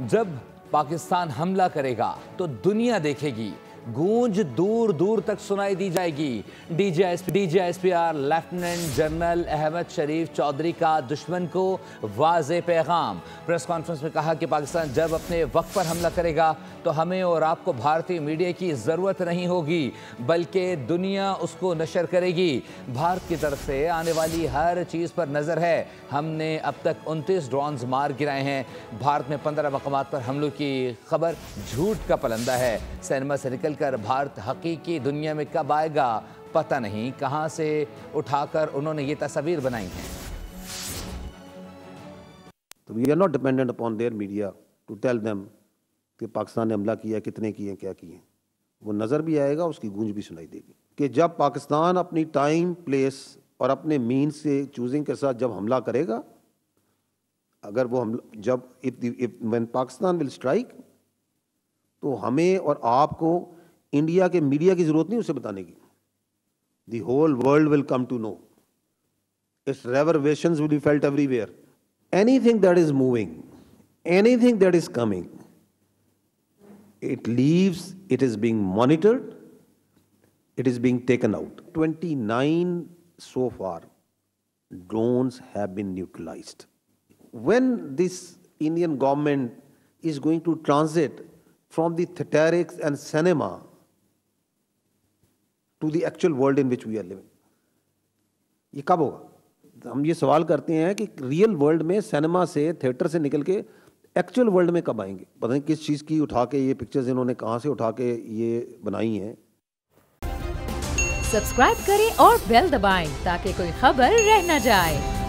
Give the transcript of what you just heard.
जब पाकिस्तान हमला करेगा तो दुनिया देखेगी, गूंज दूर दूर तक सुनाई दी जाएगी। DGISPR लेफ्टिनेंट जनरल अहमद शरीफ चौधरी का दुश्मन को वाज़े पैगाम। प्रेस कॉन्फ्रेंस में कहा कि पाकिस्तान जब अपने वक्त पर हमला करेगा तो हमें और आपको भारतीय मीडिया की ज़रूरत नहीं होगी, बल्कि दुनिया उसको नशर करेगी। भारत की तरफ से आने वाली हर चीज़ पर नज़र है। हमने अब तक 29 ड्रोन्स मार गिराए हैं। भारत में 15 मकामात पर हमलों की खबर झूठ का पलंदा है। सिनेमा से निकल कर भारत हकीकी दुनिया में कब आएगा पता नहीं। कहां से उठाकर उन्होंने ये तस्वीर बनाई है। तो we are not dependent upon their media to tell them कि पाकिस्तान ने हमला किया, कितने किए, क्या किए। वो नज़र भी आएगा, उसकी गूंज भी सुनाई देगी कि जब पाकिस्तान अपनी टाइम, प्लेस और अपने मीन्स से चूजिंग के साथ जब हमला करेगा, अगर वो हम जब व्हेन पाकिस्तान विल स्ट्राइक, तो हमें और आपको इंडिया के मीडिया की जरूरत नहीं उसे बताने की। The whole world will come to know. Its reverberations will be felt everywhere. Anything that is moving, anything that is coming, it leaves, it is being monitored, it is being taken out. 29 so far drones have been neutralized. When this Indian government is going to transit from the theatrics and cinema to the actual world in which we are living, ये कब होगा? हम ये सवाल करते हैं कि real world में सिनेमा से, थिएटर से निकल के एक्चुअल वर्ल्ड में कब आएंगे। पता नहीं किस चीज़ की उठा के ये पिक्चर्स इन्होंने कहाँ से उठा के ये बनाई हैं। सब्सक्राइब करें और बेल दबाएं ताकि कोई खबर रह न जाए।